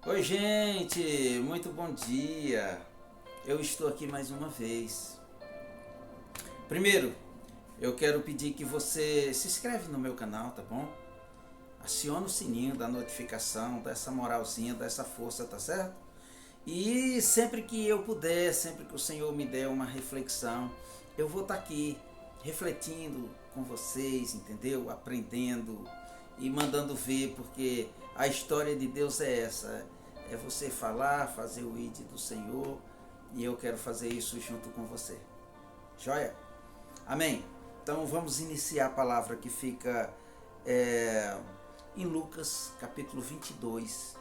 Oi, gente, muito bom dia. Eu estou aqui mais uma vez. Primeiro, eu quero pedir que você se inscreve no meu canal, tá bom? Aciona o sininho da notificação, dá essa moralzinha, dá essa força, tá certo? E sempre que eu puder, sempre que o Senhor me der uma reflexão, eu vou estar aqui refletindo com vocês, entendeu? Aprendendo e mandando ver, porque a história de Deus é essa. É você falar, fazer o ID do Senhor, e eu quero fazer isso junto com você. Joia? Amém? Então vamos iniciar a palavra que fica em Lucas capítulo 22,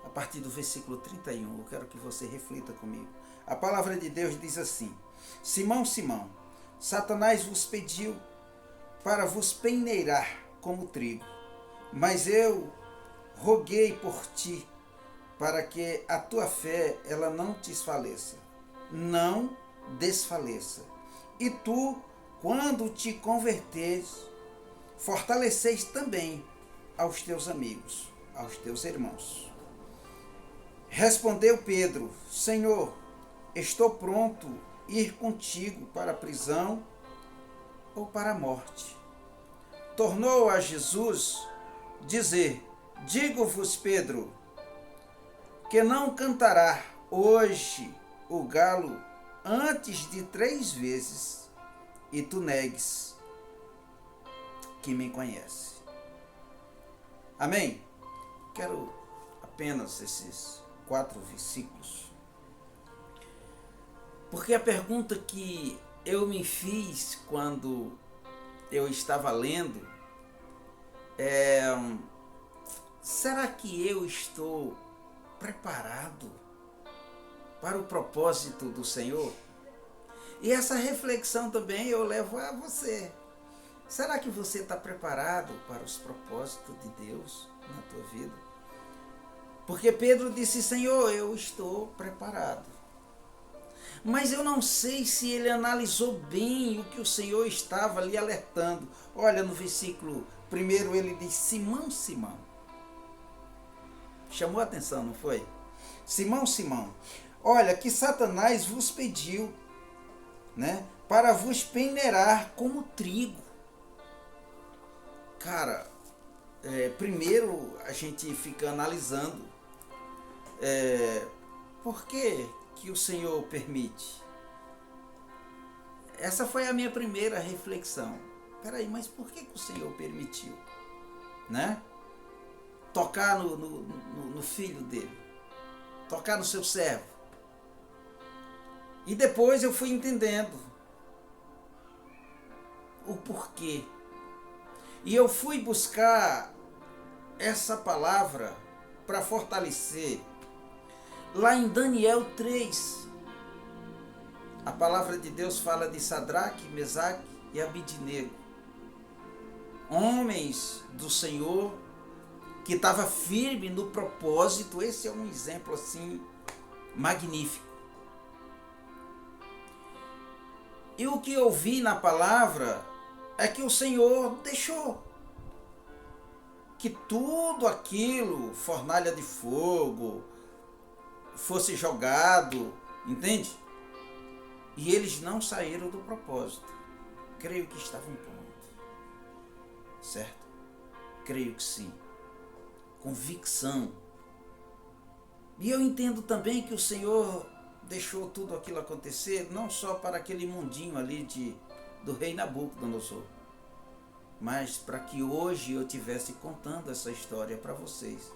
a partir do versículo 31. Eu quero que você reflita comigo. A palavra de Deus diz assim: Simão, Simão, Satanás vos pediu para vos peneirar como trigo, mas eu roguei por ti, para que a tua fé ela não desfaleça. Não desfaleça. E tu, quando te converteres, fortaleceis também aos teus amigos, aos teus irmãos. Respondeu Pedro: Senhor, estou pronto a ir contigo para a prisão ou para a morte. Tornou a Jesus dizer: Digo-vos, Pedro, que não cantará hoje o galo antes de 3 vezes, e tu negues que me conhece. Amém? Quero apenas esses 4 versículos, porque a pergunta que eu me fiz quando eu estava lendo é: será que eu estou preparado para o propósito do Senhor? E essa reflexão também eu levo a você. Será que você está preparado para os propósitos de Deus na tua vida? Porque Pedro disse: Senhor, eu estou preparado. Mas eu não sei se ele analisou bem o que o Senhor estava ali alertando. Olha, no versículo 1 ele diz: Simão, Simão. Chamou a atenção, não foi? Simão, Simão, olha que Satanás vos pediu, né, para vos peneirar como trigo. Cara, primeiro a gente fica analisando por que o Senhor permite. Essa foi a minha primeira reflexão. Peraí, mas por que o Senhor permitiu? Né? Tocar no filho dele, tocar no seu servo. E depois eu fui entendendo o porquê. E eu fui buscar essa palavra para fortalecer. Lá em Daniel 3, a palavra de Deus fala de Sadraque, Mesaque e Abidnego, homens do Senhor, que estava firme no propósito. Esse é um exemplo assim magnífico. E o que eu vi na palavra é que o Senhor deixou que tudo aquilo, fornalha de fogo, fosse jogado, entende? E eles não saíram do propósito. Creio que estavam prontos, certo? Creio que sim. Convicção. E eu entendo também que o Senhor deixou tudo aquilo acontecer, não só para aquele mundinho ali do rei Nabucodonosor, mas para que hoje eu estivesse contando essa história para vocês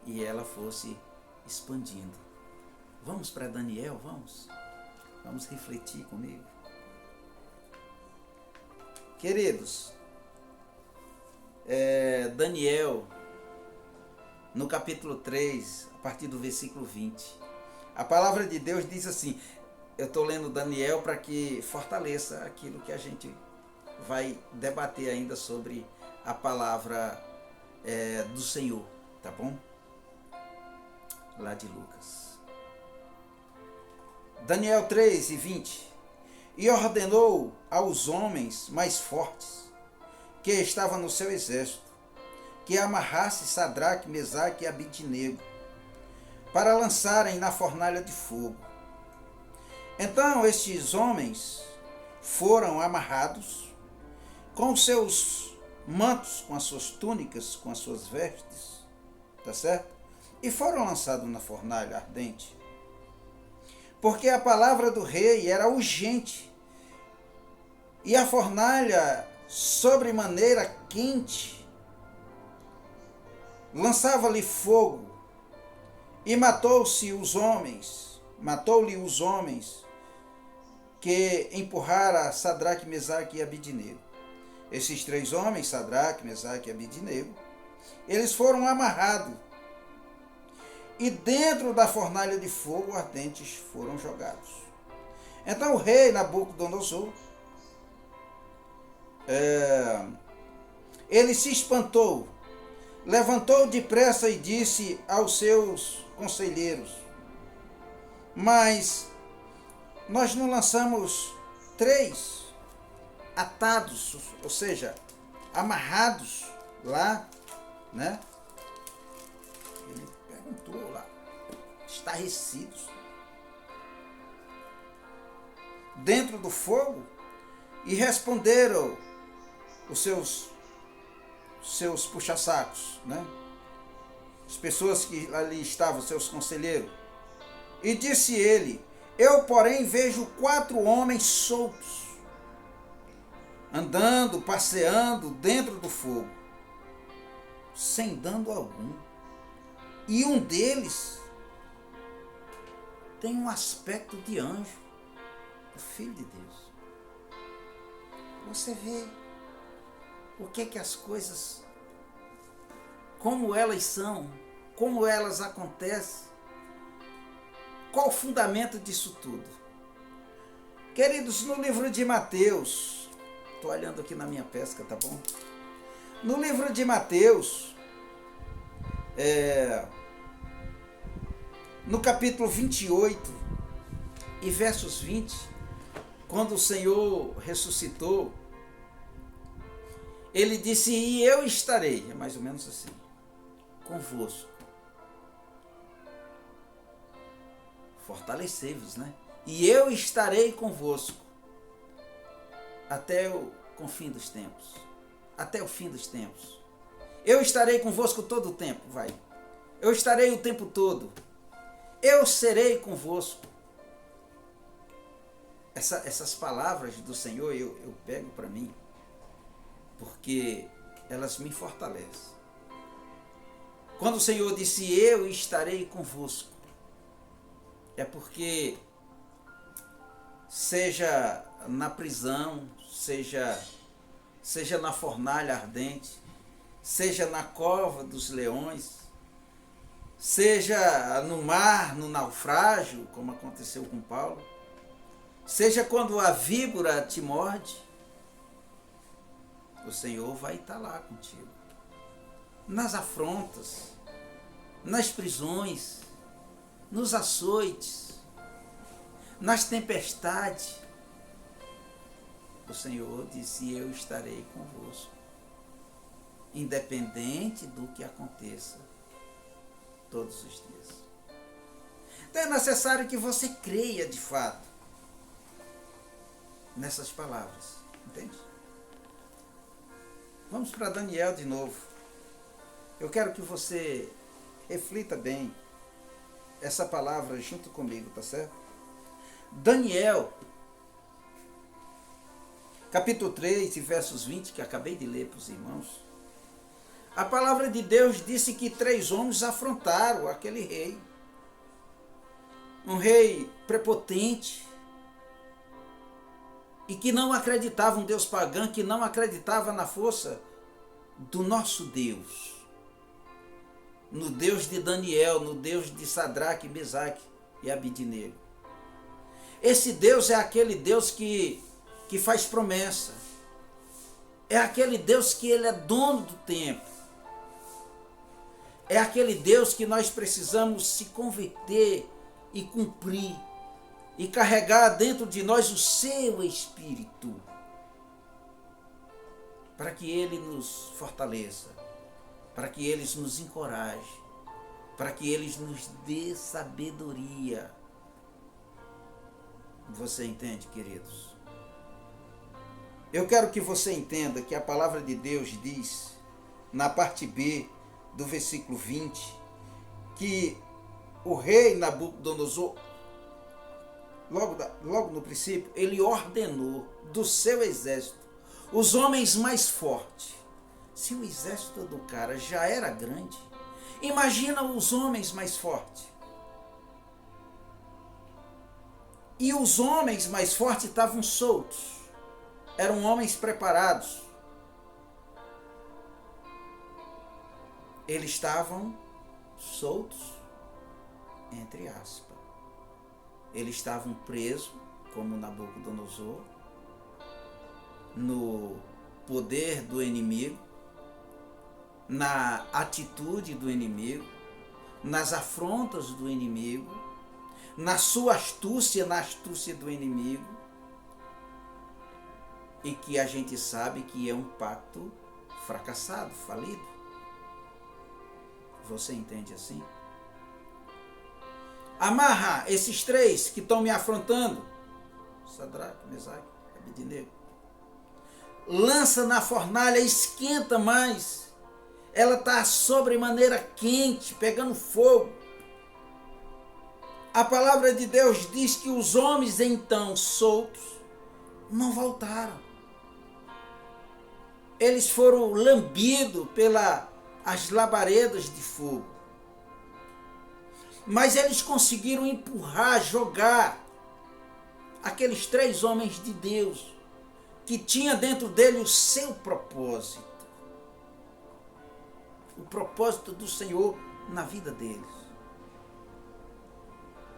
e ela fosse expandindo. Vamos para Daniel, vamos refletir comigo. Queridos, Daniel, no capítulo 3, a partir do versículo 20, a palavra de Deus diz assim. Eu estou lendo Daniel para que fortaleça aquilo que a gente vai debater ainda sobre a palavra do Senhor, tá bom? Lá de Lucas. Daniel 3 e 20. E ordenou aos homens mais fortes que estavam no seu exército que amarrasse Sadraque, Mesaque e Abidnego para lançarem na fornalha de fogo. Então estes homens foram amarrados com os seus mantos, com as suas túnicas, com as suas vestes, tá certo? E foram lançados na fornalha ardente. Porque a palavra do rei era urgente, e a fornalha, sobremaneira quente, lançava-lhe fogo, e matou-lhe os homens que empurrara Sadraque, Mesaque e Abidnego. Esses três homens, Sadraque, Mesaque e Abidnego, eles foram amarrados e dentro da fornalha de fogo ardentes foram jogados. Então o rei Nabucodonosor, ele se espantou, levantou depressa e disse aos seus conselheiros: mas nós não lançamos três atados, ou seja, amarrados lá, né? Ele perguntou lá, estarrecidos, dentro do fogo, e responderam os seus puxa-sacos, né? As pessoas que ali estavam, seus conselheiros. E disse ele: eu, porém, vejo 4 homens soltos, andando, passeando dentro do fogo, sem dano algum. E um deles tem um aspecto de anjo, o Filho de Deus. Você vê o que as coisas, como elas são, como elas acontecem, qual o fundamento disso tudo. Queridos, no livro de Mateus, estou olhando aqui na minha pesca, tá bom? No livro de Mateus, no capítulo 28 e versos 20, quando o Senhor ressuscitou, ele disse: e eu estarei, é mais ou menos assim, convosco. Fortalecei-vos, né? E eu estarei convosco até o confim dos tempos. Até o fim dos tempos. Eu estarei convosco todo o tempo, vai. Eu estarei o tempo todo. Eu serei convosco. Essas palavras do Senhor eu pego para mim, porque elas me fortalecem. Quando o Senhor disse: eu estarei convosco, é porque, seja na prisão, seja na fornalha ardente, seja na cova dos leões, seja no mar, no naufrágio, como aconteceu com Paulo, seja quando a víbora te morde, o Senhor vai estar lá contigo. Nas afrontas, nas prisões, nos açoites, nas tempestades, o Senhor disse: eu estarei convosco, independente do que aconteça, todos os dias. Então é necessário que você creia de fato nessas palavras, entende? Vamos para Daniel de novo. Eu quero que você reflita bem essa palavra junto comigo, tá certo? Daniel, capítulo 3, versos 20, que acabei de ler para os irmãos. A palavra de Deus disse que 3 homens afrontaram aquele rei. Um rei prepotente, e que não acreditava, um Deus pagão, que não acreditava na força do nosso Deus, no Deus de Daniel, no Deus de Sadraque, Mesaque e Abidnego. Esse Deus é aquele Deus que faz promessa, é aquele Deus que ele é dono do tempo, é aquele Deus que nós precisamos se converter e cumprir, e carregar dentro de nós o seu Espírito, para que ele nos fortaleça, para que ele nos encoraje, para que eles nos dê sabedoria. Você entende, queridos? Eu quero que você entenda que a palavra de Deus diz, na parte B do versículo 20, que o rei Nabucodonosor, logo no princípio, ele ordenou do seu exército os homens mais fortes. Se o exército do cara já era grande, imagina os homens mais fortes. E os homens mais fortes estavam soltos. Eram homens preparados. Eles estavam soltos, entre aspas. Eles estavam presos, como Nabucodonosor, no poder do inimigo, na atitude do inimigo, nas afrontas do inimigo, na sua astúcia, na astúcia do inimigo, e que a gente sabe que é um pacto fracassado, falido. Você entende assim? Amarra esses três que estão me afrontando, Sadraque, Mesaque, Abednego. Lança na fornalha, esquenta mais. Ela está sobremaneira quente, pegando fogo. A palavra de Deus diz que os homens então soltos não voltaram. Eles foram lambidos pelas labaredas de fogo. Mas eles conseguiram empurrar, jogar aqueles três homens de Deus que tinha dentro dele o seu propósito. O propósito do Senhor na vida deles.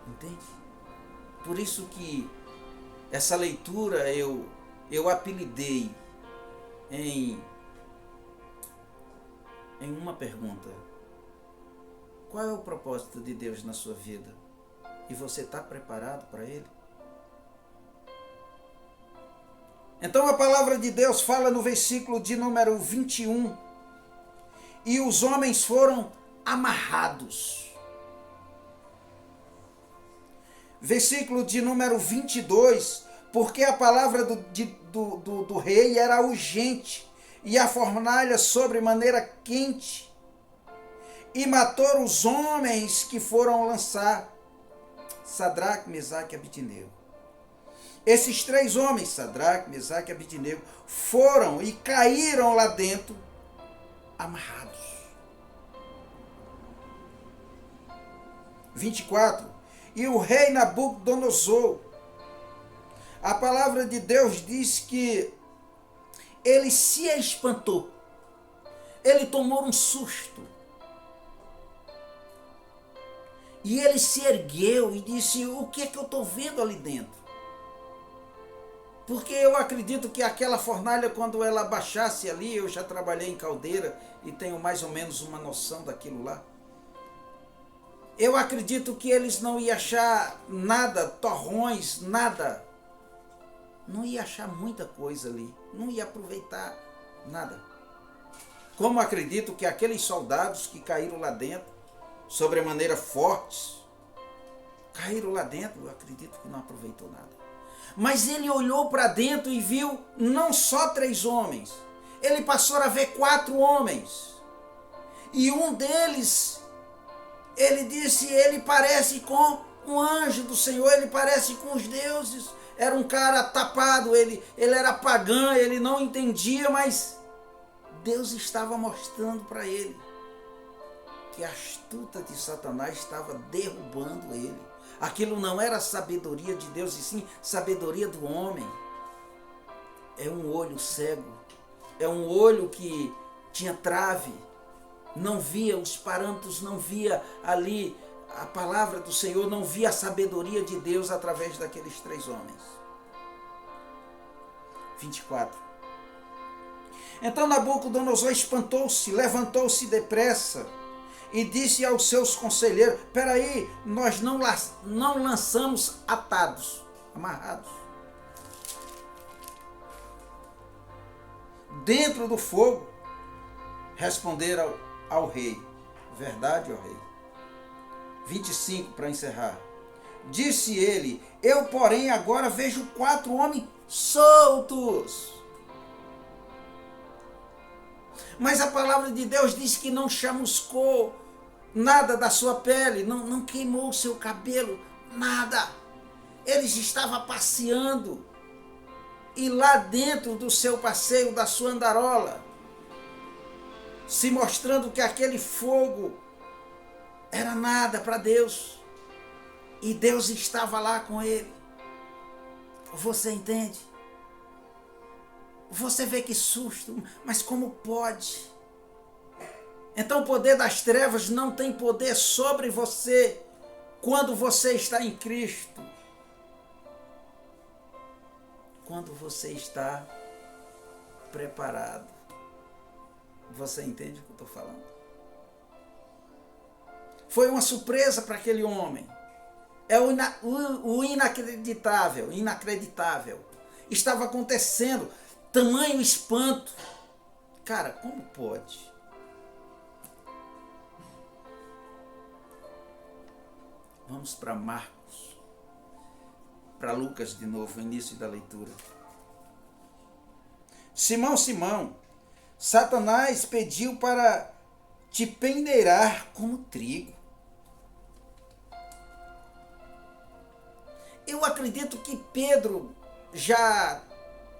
Entende? Por isso que essa leitura eu apelidei em uma pergunta. Qual é o propósito de Deus na sua vida? E você está preparado para ele? Então a palavra de Deus fala no versículo de número 21. E os homens foram amarrados. Versículo de número 22. Porque a palavra do rei era urgente, e a fornalha sobremaneira quente, e matou os homens que foram lançar Sadraque, Mesaque e Abednego. Esses três homens, Sadraque, Mesaque e Abednego, foram e caíram lá dentro, amarrados. 24. E o rei Nabucodonosor, a palavra de Deus diz que ele se espantou. Ele tomou um susto. E ele se ergueu e disse: o que é que eu estou vendo ali dentro? Porque eu acredito que aquela fornalha, quando ela baixasse ali, eu já trabalhei em caldeira e tenho mais ou menos uma noção daquilo lá. Eu acredito que eles não iam achar nada, torrões, nada. Não ia achar muita coisa ali. Não ia aproveitar nada. Como acredito que aqueles soldados que caíram lá dentro, sobremaneira fortes, caíram lá dentro, eu acredito que não aproveitou nada. Mas ele olhou para dentro e viu não só três homens. Ele passou a ver 4 homens. E um deles, ele disse, ele parece com um anjo do Senhor, ele parece com os deuses. Era um cara tapado, ele era pagão, ele não entendia, mas Deus estava mostrando para ele que a astuta de Satanás estava derrubando ele. Aquilo não era sabedoria de Deus, e sim sabedoria do homem. É um olho cego, é um olho que tinha trave, não via os parâmetros, não via ali a palavra do Senhor, não via a sabedoria de Deus através daqueles 3 homens. 24. Então Nabucodonosor espantou-se, levantou-se depressa e disse aos seus conselheiros: peraí, nós não lançamos atados, amarrados, dentro do fogo. Responderam ao rei: verdade, ó rei. 25 para encerrar. Disse ele: eu, porém, agora vejo 4 homens soltos. Mas a palavra de Deus diz que não chamuscou nada da sua pele, não queimou o seu cabelo, nada. Eles estavam passeando. E lá dentro do seu passeio, da sua andarola, se mostrando que aquele fogo era nada para Deus. E Deus estava lá com ele. Você entende? Você vê que susto, mas como pode? Então o poder das trevas não tem poder sobre você quando você está em Cristo. Quando você está preparado. Você entende o que eu estou falando? Foi uma surpresa para aquele homem. É o inacreditável, inacreditável. Estava acontecendo, tamanho espanto. Cara, como pode? Vamos para Marcos, para Lucas de novo, o início da leitura. Simão, Simão, Satanás pediu para te pendeirar como trigo. Eu acredito que Pedro, já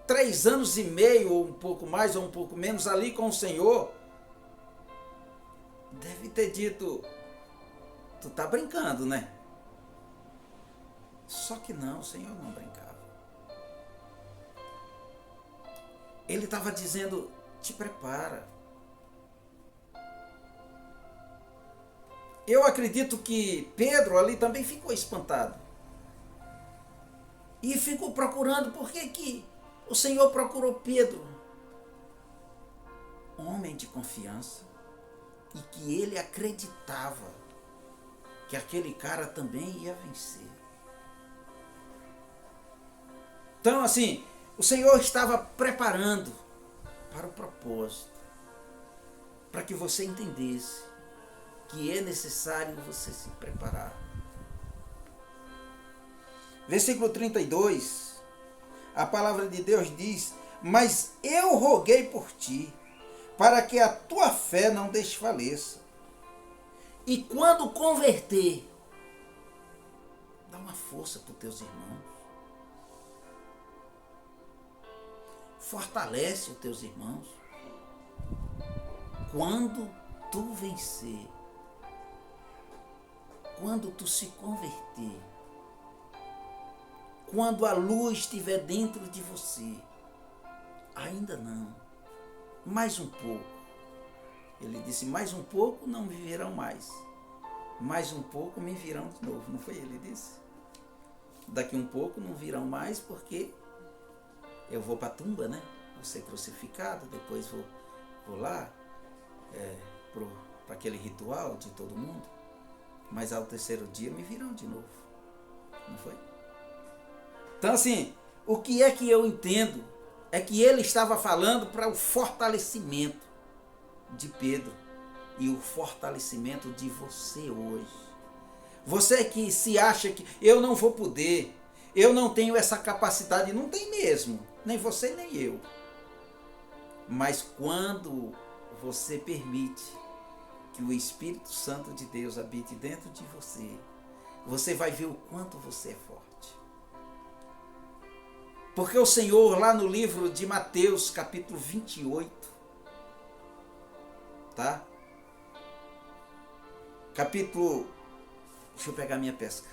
3 anos e meio, ou um pouco mais, ou um pouco menos, ali com o Senhor, deve ter dito: tu tá brincando, né? Só que não, o Senhor não brincava. Ele estava dizendo: te prepara. Eu acredito que Pedro ali também ficou espantado. E ficou procurando. Por que o Senhor procurou Pedro? Homem de confiança. E que ele acreditava que aquele cara também ia vencer. Então, assim, o Senhor estava preparando para o propósito. Para que você entendesse que é necessário você se preparar. Versículo 32, a palavra de Deus diz: mas eu roguei por ti, para que a tua fé não desfaleça. E quando converter, dá uma força para os teus irmãos. Fortalece os teus irmãos. Quando tu vencer, quando tu se converter, quando a luz estiver dentro de você, ainda não, mais um pouco. Ele disse: mais um pouco não me virão mais, mais um pouco me virão de novo. Não foi ele que disse? Daqui um pouco não virão mais, porque eu vou para a tumba, né? Vou ser crucificado, depois vou lá para aquele ritual de todo mundo, mas ao terceiro dia me virão de novo. Não foi? Então, assim, o que é que eu entendo é que ele estava falando para o fortalecimento de Pedro e o fortalecimento de você hoje. Você que se acha que eu não vou poder, eu não tenho essa capacidade, não tem mesmo, nem você nem eu. Mas quando você permite que o Espírito Santo de Deus habite dentro de você, você vai ver o quanto você é forte. Porque o Senhor, lá no livro de Mateus, capítulo 28, tá? Deixa eu pegar minha pesca.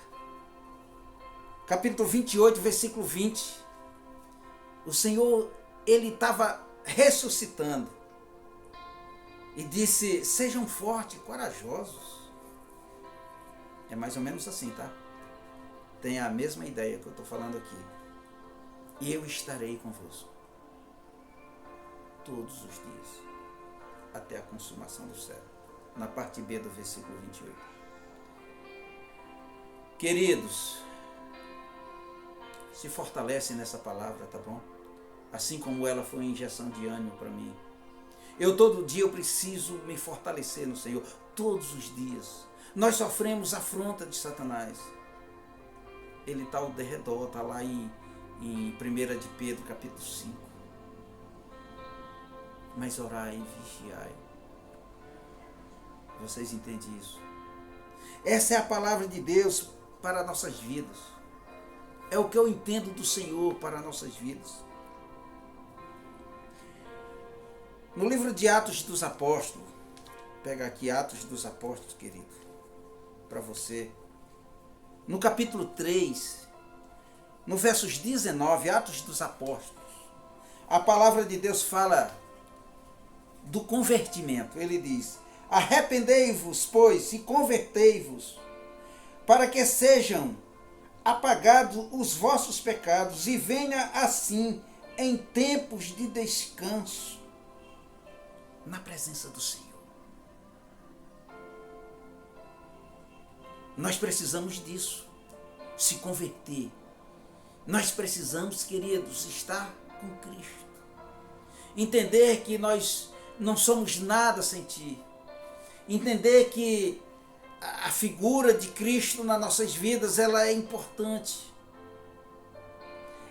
Capítulo 28, versículo 20. O Senhor, ele estava ressuscitando. E disse: sejam fortes, corajosos. É mais ou menos assim, tá? Tem a mesma ideia que eu estou falando aqui. E eu estarei convosco todos os dias, até a consumação do século. Na parte B do versículo 28. Queridos, se fortalecem nessa palavra, tá bom? Assim como ela foi uma injeção de ânimo para mim. Todo dia eu preciso me fortalecer no Senhor. todos os dias. Nós sofremos afronta de Satanás. Ele está ao derredor, está lá em 1 de Pedro, capítulo 5. Mas orai e vigiai. Vocês entendem isso? Essa é a palavra de Deus para nossas vidas. É o que eu entendo do Senhor para nossas vidas. No livro de Atos dos Apóstolos, pega aqui Atos dos Apóstolos, querido, para você. No capítulo 3, no versos 19, Atos dos Apóstolos, a palavra de Deus fala do convertimento. Ele diz: arrependei-vos, pois, e convertei-vos, para que sejam apagados os vossos pecados, e venha assim em tempos de descanso na presença do Senhor. Nós precisamos disso, se converter. Nós precisamos, queridos, estar com Cristo. Entender que nós não somos nada sem Ti. Entender que a figura de Cristo nas nossas vidas, ela é importante.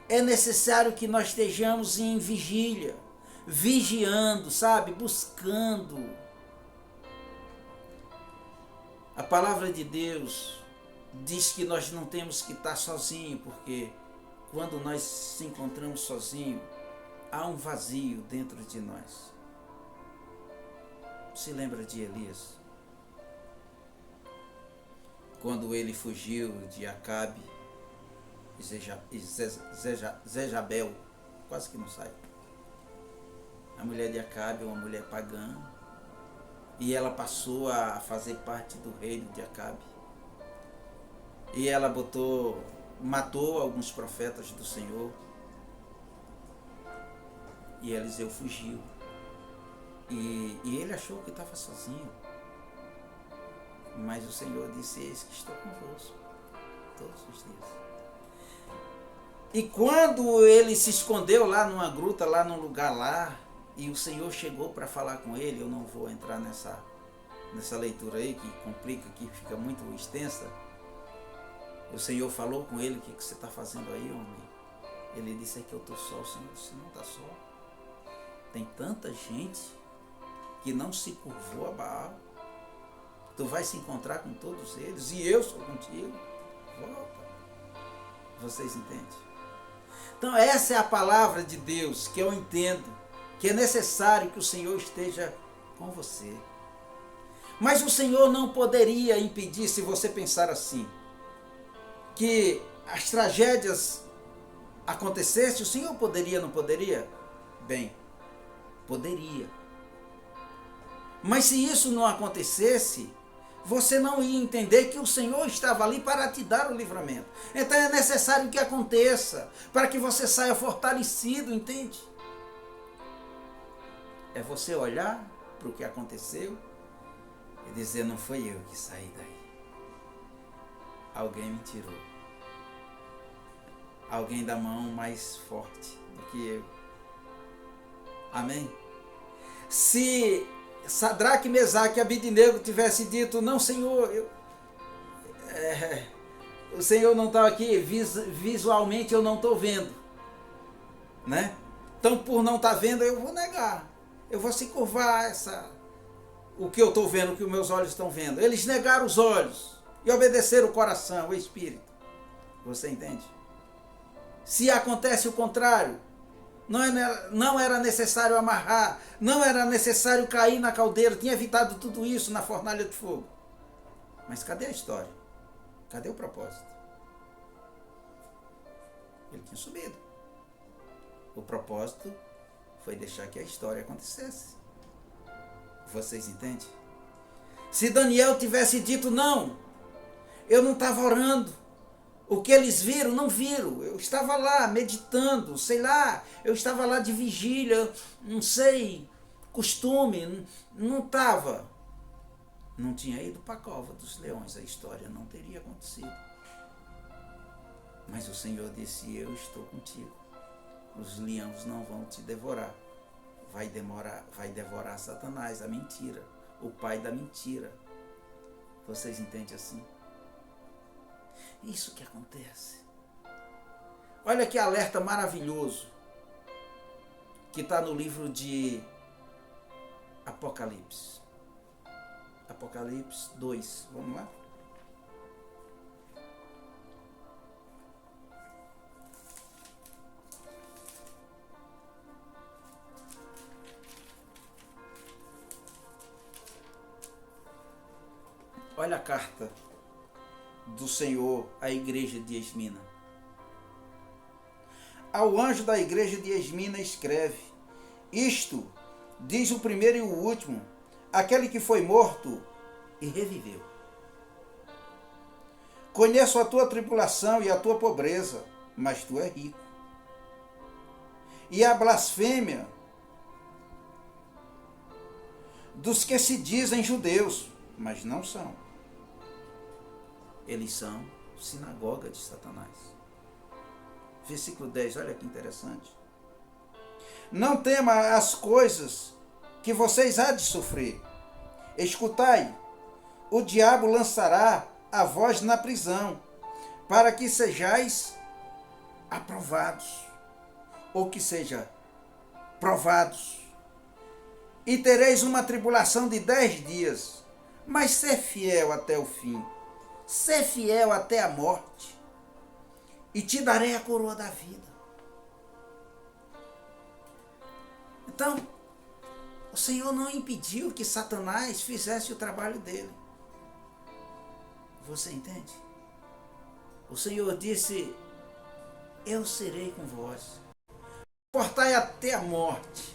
É necessário que nós estejamos em vigília, vigiando, sabe? Buscando. A palavra de Deus diz que nós não temos que estar sozinhos, porque quando nós se encontramos sozinhos, há um vazio dentro de nós. Se lembra de Elias? Quando ele fugiu de Acabe e Jezabel, quase que não sai. A mulher de Acabe é uma mulher pagã, e ela passou a fazer parte do reino de Acabe. E ela matou alguns profetas do Senhor. E Eliseu fugiu. E ele achou que estava sozinho. Mas o Senhor disse: eis que estou convosco todos os dias. E quando ele se escondeu lá numa gruta, lá num lugar lá, e o Senhor chegou para falar com ele, eu não vou entrar nessa leitura aí, que complica, que fica muito extensa. O Senhor falou com ele: o que você está fazendo aí, homem? Ele disse: é que eu estou só. O Senhor disse: não está só. Tem tanta gente que não se curvou a Baal. Tu vai se encontrar com todos eles, e eu sou contigo. Volta. Vocês entendem? Então essa é a palavra de Deus que eu entendo, que é necessário que o Senhor esteja com você. Mas o Senhor não poderia impedir, se você pensar assim, que as tragédias acontecessem. O Senhor poderia, não poderia? Bem, poderia. Mas se isso não acontecesse, você não ia entender que o Senhor estava ali para te dar o livramento. Então é necessário que aconteça, para que você saia fortalecido, entende? É você olhar para o que aconteceu e dizer: não foi eu que saí daí. Alguém me tirou. Alguém da mão mais forte do que eu. Amém? Se Sadraque, Mesaque e Abidnego tivesse dito: não, Senhor, o Senhor não está aqui, visualmente eu não estou vendo, né? Então, por não estar vendo, eu vou negar. Eu vou se curvar o que eu estou vendo, o que os meus olhos estão vendo. Eles negaram os olhos e obedeceram o coração, o espírito. Você entende? Se acontece o contrário, não era necessário amarrar, não era necessário cair na caldeira, tinha evitado tudo isso na fornalha de fogo. Mas cadê a história? Cadê o propósito? Ele tinha subido. O propósito foi deixar que a história acontecesse. Vocês entendem? Se Daniel tivesse dito: não, eu não estava orando, o que eles viram, não viram, eu estava lá meditando, sei lá, eu estava lá de vigília, não sei, costume, não estava. Não tinha ido para a cova dos leões, a história não teria acontecido. Mas o Senhor disse: eu estou contigo. Os leões não vão te devorar. Vai devorar Satanás, a mentira, o pai da mentira. Vocês entendem assim? Isso que acontece. Olha que alerta maravilhoso que está no livro de Apocalipse. Apocalipse 2. Vamos lá? Olha a carta do Senhor à igreja de Esmina. Ao anjo da igreja de Esmina escreve: isto diz o primeiro e o último, aquele que foi morto e reviveu. Conheço a tua tribulação e a tua pobreza, mas tu és rico. E a blasfêmia dos que se dizem judeus, mas não são. Eles são sinagoga de Satanás. Versículo 10, olha que interessante. Não tema as coisas que vocês há de sofrer. Escutai, o diabo lançará a vós na prisão, para que sejais aprovados, ou que seja, provados. E tereis uma tribulação de 10 dias, mas ser fiel até o fim. Ser fiel até a morte, e te darei a coroa da vida. Então, o Senhor não impediu que Satanás fizesse o trabalho dele. Você entende? O Senhor disse: eu serei com vós. Portai até a morte.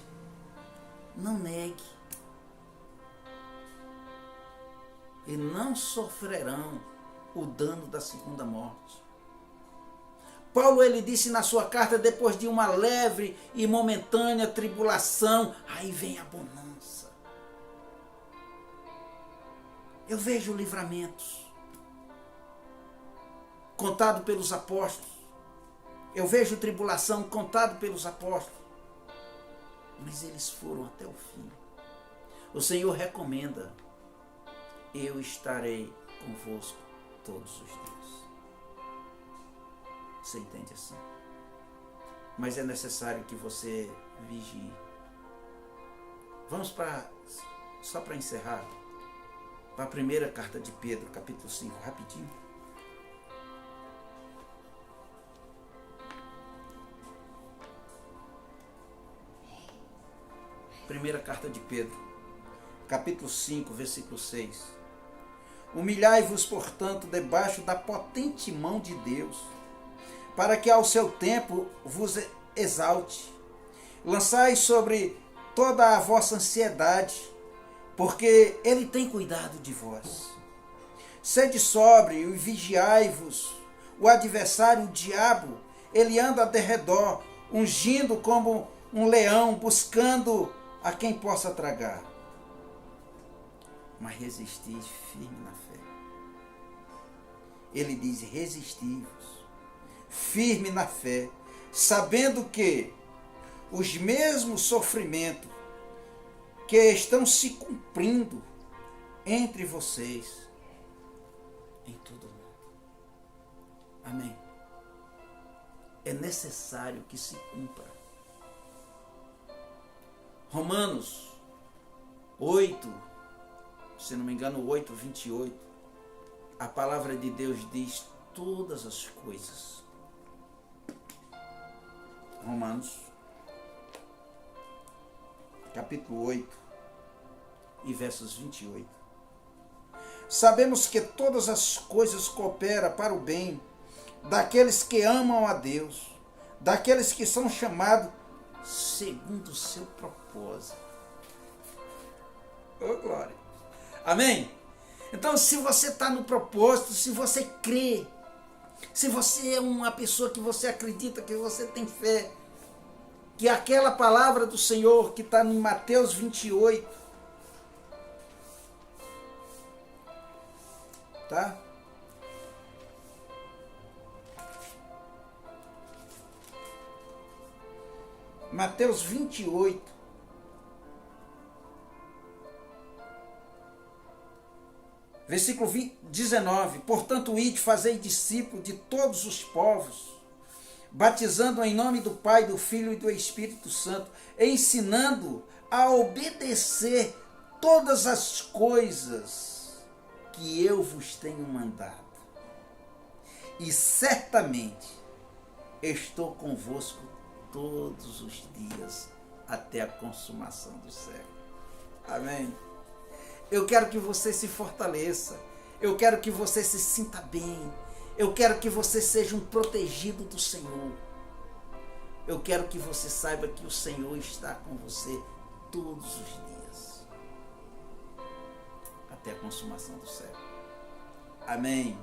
Não negue. E não sofrerão o dano da segunda morte. Paulo, ele disse na sua carta, depois de uma leve e momentânea tribulação, aí vem a bonança. Eu vejo livramentos contado pelos apóstolos. Eu vejo tribulação contado pelos apóstolos. Mas eles foram até o fim. O Senhor recomenda: eu estarei convosco todos os dias. Você entende assim? Mas é necessário que você vigie. Vamos só para encerrar, para a primeira carta de Pedro, capítulo 5, rapidinho. Primeira carta de Pedro, capítulo 5, versículo 6. Humilhai-vos, portanto, debaixo da potente mão de Deus, para que ao seu tempo vos exalte. Lançai sobre toda a vossa ansiedade, porque ele tem cuidado de vós. Sede sóbrio e vigiai-vos. O adversário, o diabo, ele anda de redor, ungindo como um leão, buscando a quem possa tragar. Mas resistis firme na fé. Ele diz: resistivos, firme na fé, sabendo que os mesmos sofrimentos que estão se cumprindo entre vocês em todo o mundo. Amém. É necessário que se cumpra. Romanos 8, se não me engano, 8, 28, a palavra de Deus diz todas as coisas. Romanos, capítulo 8, e versos 28. Sabemos que todas as coisas cooperam para o bem daqueles que amam a Deus, daqueles que são chamados segundo o seu propósito. Oh, glória! Amém? Então, se você está no propósito, se você crê, se você é uma pessoa que você acredita, que você tem fé, que aquela palavra do Senhor que está em Mateus 28, tá? Mateus 28, Versículo 19. Portanto, ide, fazei discípulos de todos os povos, batizando em nome do Pai, do Filho e do Espírito Santo, ensinando a obedecer todas as coisas que eu vos tenho mandado. E certamente estou convosco todos os dias até a consumação do século. Amém? Eu quero que você se fortaleça. Eu quero que você se sinta bem. Eu quero que você seja um protegido do Senhor. Eu quero que você saiba que o Senhor está com você todos os dias até a consumação do século. Amém?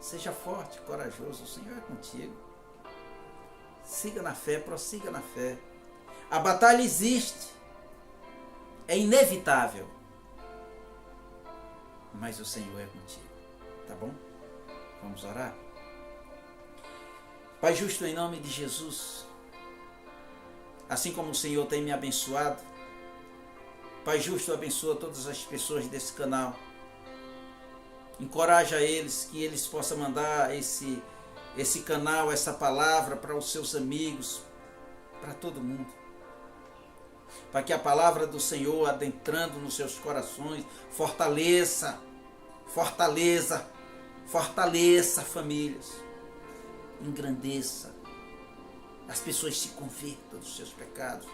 Seja forte, corajoso. O Senhor é contigo. Siga na fé, prossiga na fé. A batalha existe. É inevitável. Mas o Senhor é contigo. Tá bom? Vamos orar? Pai justo, em nome de Jesus, assim como o Senhor tem me abençoado, Pai justo, abençoa todas as pessoas desse canal. Encoraja eles, que eles possam mandar esse canal, essa palavra para os seus amigos, para todo mundo. Para que a palavra do Senhor, adentrando nos seus corações, fortaleça famílias, engrandeça, as pessoas se convertam dos seus pecados.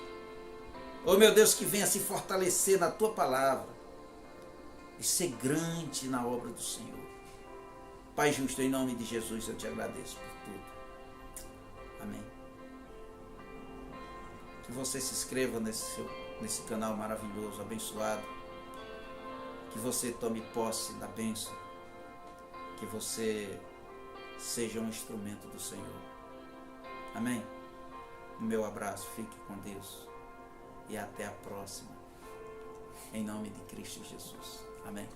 Oh meu Deus, que venha se fortalecer na tua palavra e ser grande na obra do Senhor. Pai justo, em nome de Jesus eu te agradeço por tudo. Amém. Que você se inscreva nesse canal maravilhoso, abençoado. Que você tome posse da bênção. Que você seja um instrumento do Senhor. Amém? O meu abraço, fique com Deus. E até a próxima. Em nome de Cristo Jesus. Amém.